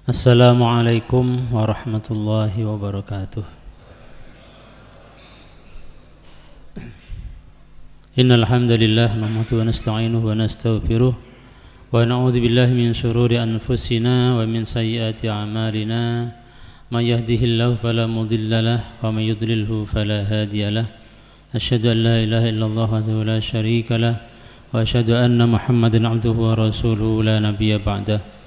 Assalamualaikum warahmatullahi wabarakatuh. Innal hamdalillah nahmaduhu wa nasta'inuhu wa nastaghfiruh wa na'udzu billahi min shururi anfusina wa min sayyiati a'malina. May yahdihillahu fala mudilla lahu wa may yudlilhu fala hadiya lahu. Asyhadu an la ilaha illallah wahdahu la syarika lahu wa asyhadu anna Muhammadan 'abduhu wa rasuluhu la nabiyya ba'dahu.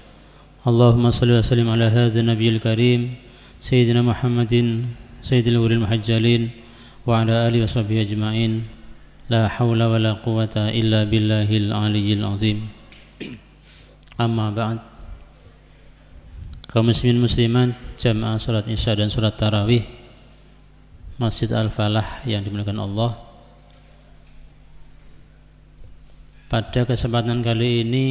Allahumma salli wa sallim ala hadzal nabiyil karim sayyidina Muhammadin sayyidil wulil muhajjalin wa ala alihi wa sahbihi ajma'in. La haula wa la quwata illa billahil aliyyil azim. Amma ba'd. Kaum muslimin muslimat jamaah salat isya dan salat tarawih Masjid Al-Falah yang dimuliakan Allah, pada kesempatan kali ini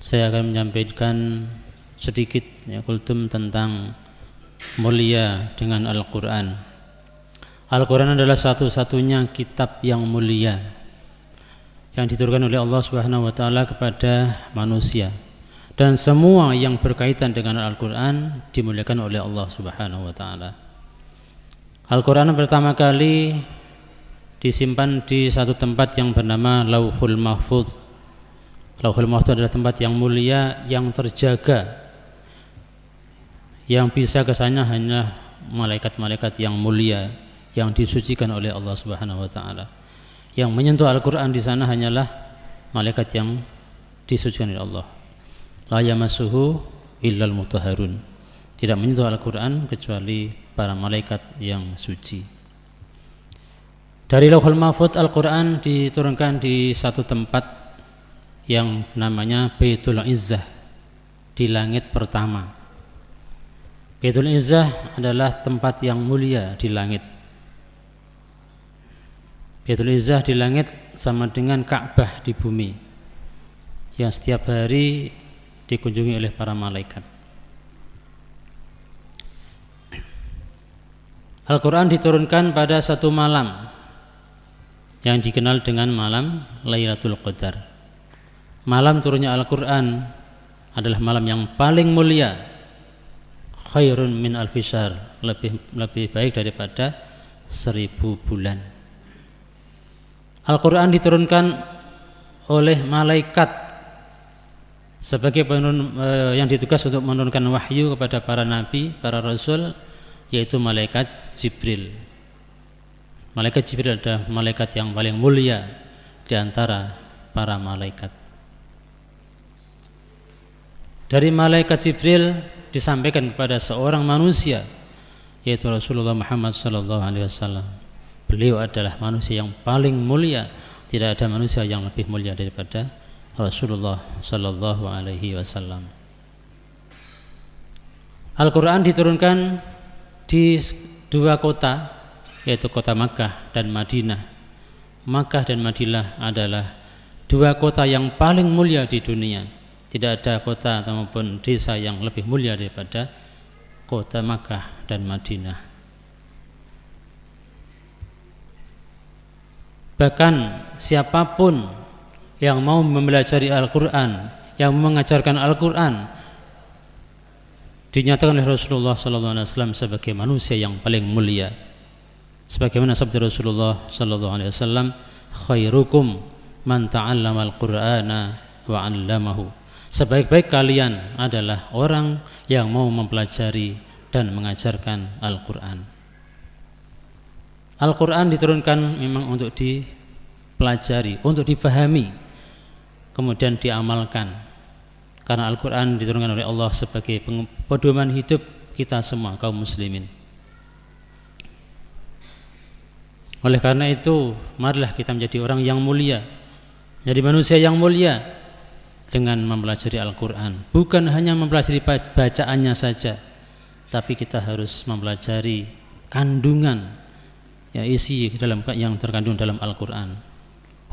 saya akan menyampaikan sedikit kultum tentang mulia dengan Al-Quran. Al-Quran adalah satu-satunya kitab yang mulia yang diturunkan oleh Allah Subhanahu wa Ta'ala kepada manusia, dan semua yang berkaitan dengan Al-Quran dimuliakan oleh Allah Subhanahu wa Ta'ala. Al-Quran pertama kali disimpan di satu tempat yang bernama Lauhul Mahfuz. Lauhul Mahfuz adalah tempat yang mulia, yang terjaga, yang bisa ke sana hanya malaikat-malaikat yang mulia yang disucikan oleh Allah Subhanahu wa Ta'ala. Yang menyentuh Al-Quran di sana hanyalah malaikat yang disucikan oleh Allah. La yamassuhu illal mutahharun. Tidak menyentuh Al-Quran kecuali para malaikat yang suci. Dari Lauhul Mahfuz, Al-Quran diturunkan di satu tempat yang namanya Baitul Izzah, di langit pertama. Baitul Izzah adalah tempat yang mulia di langit. Baitul Izzah di langit sama dengan Ka'bah di bumi, yang setiap hari dikunjungi oleh para malaikat. Al-Quran diturunkan pada satu malam yang dikenal dengan malam Lailatul Qadar. Malam turunnya Al-Quran adalah malam yang paling mulia. Khairun min alfi syahr, lebih baik daripada 1000 bulan. Al-Quran diturunkan oleh malaikat sebagai yang ditugas untuk menurunkan wahyu kepada para nabi, para rasul, yaitu malaikat Jibril. Malaikat Jibril adalah malaikat yang paling mulia di antara para malaikat. Dari malaikat Jibril disampaikan kepada seorang manusia, yaitu Rasulullah Muhammad SAW. Beliau adalah manusia yang paling mulia. Tidak ada manusia yang lebih mulia daripada Rasulullah SAW. Al-Quran diturunkan di dua kota, yaitu kota Makkah dan Madinah. Makkah dan Madinah adalah dua kota yang paling mulia di dunia. Tidak ada kota ataupun desa yang lebih mulia daripada kota Makkah dan Madinah. Bahkan siapapun yang mau mempelajari Al-Quran, yang mengajarkan Al-Quran, dinyatakan oleh Rasulullah SAW sebagai manusia yang paling mulia. Sebagaimana sabda Rasulullah SAW, khairukum man ta'allama al-Qur'ana wa 'allamahu. Sebaik-baik kalian adalah orang yang mau mempelajari dan mengajarkan Al-Quran. Al-Quran diturunkan memang untuk dipelajari, untuk dipahami, kemudian diamalkan. Karena Al-Quran diturunkan oleh Allah sebagai pedoman hidup kita semua kaum muslimin. Oleh karena itu, marilah kita menjadi orang yang mulia, menjadi manusia yang mulia dengan mempelajari Al-Quran. Bukan hanya mempelajari bacaannya saja, tapi kita harus mempelajari kandungan, isi dalam yang terkandung dalam Al-Quran.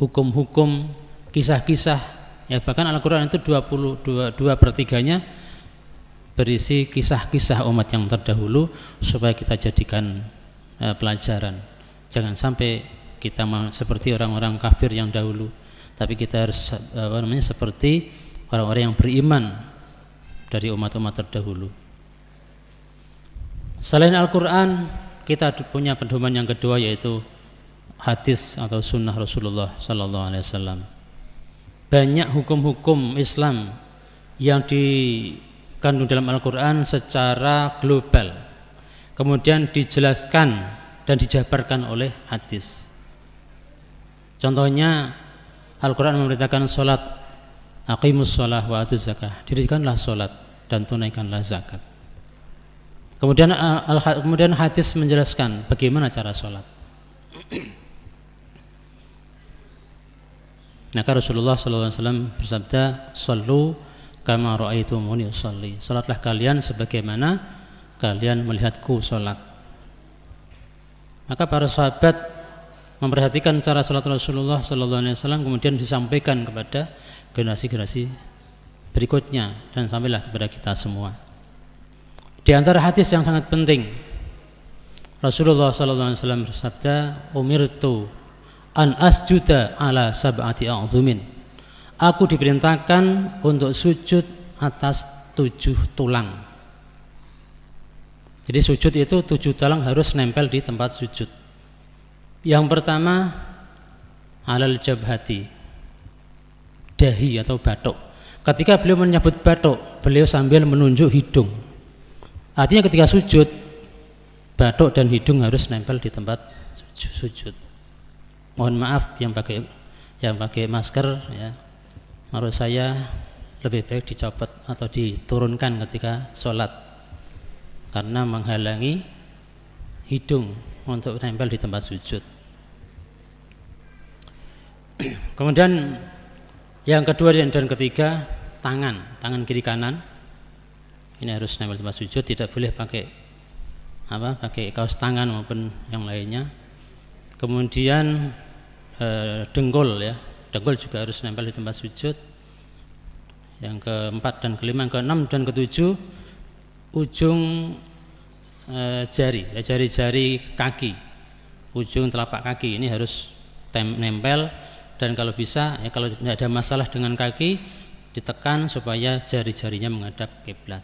Hukum-hukum, kisah-kisah, bahkan Al-Quran itu 2/3 berisi kisah-kisah umat yang terdahulu, supaya kita jadikan pelajaran. Jangan sampai kita seperti orang-orang kafir yang dahulu, tapi kita harus seperti orang-orang yang beriman dari umat-umat terdahulu. Selain Al-Quran, kita punya pedoman yang kedua, yaitu hadis atau sunnah Rasulullah Sallallahu Alaihi Wasallam. Banyak hukum-hukum Islam yang dikandung dalam Al-Quran secara global, kemudian dijelaskan dan dijabarkan oleh hadis. Contohnya, Al-Quran memerintahkan sholat, aqimus sholah wa atuz zakah, dirikanlah sholat dan tunaikanlah zakat. Kemudian hadis menjelaskan bagaimana cara sholat. Maka Rasulullah SAW bersabda, "Shallu kama ra'aitumuni usolli." Sholatlah kalian sebagaimana kalian melihatku sholat. Maka para sahabat memperhatikan cara sholat Rasulullah SAW, kemudian disampaikan kepada generasi-generasi berikutnya dan sampailah kepada kita semua. Di antara hadis yang sangat penting, Rasulullah SAW bersabda, "Umirtu an asjuda ala sab'ati a'dhumin." Aku diperintahkan untuk sujud atas 7 tulang. Jadi sujud itu 7 tulang harus nempel di tempat sujud. Yang pertama, alal jabhati, dahi atau batuk. Ketika beliau menyebut batuk, beliau sambil menunjuk hidung. Artinya ketika sujud, batuk dan hidung harus nempel di tempat sujud. Mohon maaf yang pakai masker, ya, menurut saya lebih baik dicopot atau diturunkan ketika sholat, karena menghalangi hidung untuk nempel di tempat sujud. Kemudian yang kedua dan ketiga, tangan kiri kanan ini harus nempel di tempat sujud, tidak boleh pakai kaos tangan maupun yang lainnya. Kemudian dengkul juga harus nempel di tempat sujud. Yang keempat dan kelima, yang keenam dan ketujuh, ujung jari-jari kaki, ujung telapak kaki ini harus nempel, dan kalau bisa ya, kalau tidak ada masalah dengan kaki, ditekan supaya jari-jarinya menghadap kiblat.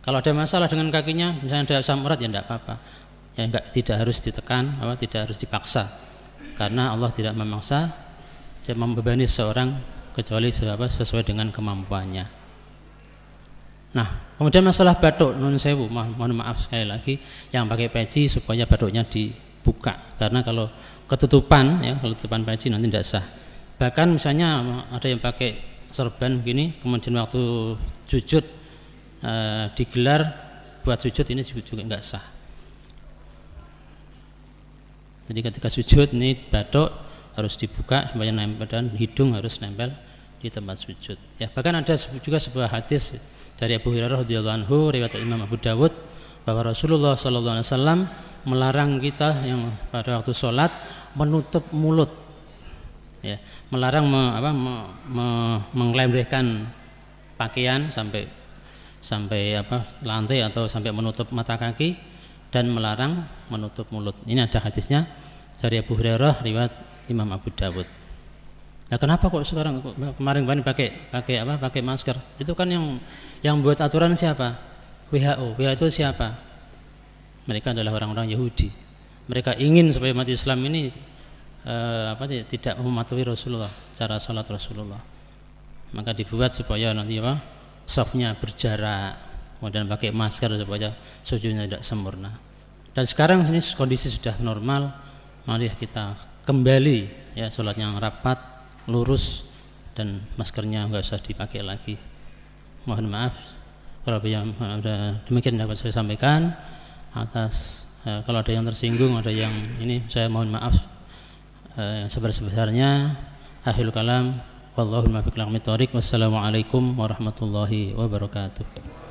Kalau ada masalah dengan kakinya, misalnya ada asam urat, ya tidak apa-apa, ya tidak harus ditekan, tidak harus dipaksa, karena Allah tidak memaksa, tidak membebani seorang kecuali sesuai dengan kemampuannya. Nah, kemudian masalah batuk, nun sewu, mohon maaf sekali lagi, yang pakai peci supaya batuknya dibuka, karena kalau ketutupan peci nanti tidak sah. Bahkan misalnya ada yang pakai serban begini, kemudian waktu sujud digelar buat sujud, ini juga enggak sah. Jadi ketika sujud ini batuk harus dibuka supaya nempel, dan hidung harus nempel di tempat sujud. Ya, bahkan ada juga sebuah hadis dari Abu Hurairah radhiyallahu anhu, riwayat Imam Abu Dawud, bahwa Rasulullah sallallahu alaihi wasallam melarang kita yang pada waktu sholat menutup mulut, ya, melarang mengelembehkan pakaian sampai lantai atau sampai menutup mata kaki, dan melarang menutup mulut. Ini ada hadisnya dari Abu Hurairah riwayat Imam Abu Dawud. Nah, kenapa kok sekarang kemarin pakai masker? Itu kan yang buat aturan siapa? WHO. WHO itu siapa? Mereka adalah orang-orang Yahudi. Mereka ingin supaya umat Islam ini tidak mematuhi Rasulullah, cara sholat Rasulullah. Maka dibuat supaya nanti safnya berjarak, kemudian pakai masker supaya sujudnya tidak sempurna. Dan sekarang ini kondisi sudah normal, mari kita kembali ya sholat yang rapat, lurus, dan maskernya nggak usah dipakai lagi. Mohon maaf kalau yang demikian dapat saya sampaikan. Kalau ada yang tersinggung, ada yang ini, saya mohon maaf yang sebesar-besarnya. Akhirul kalam, wallahul muwaffiq ila aqwamit thoriq. Wassalamualaikum warahmatullahi wabarakatuh.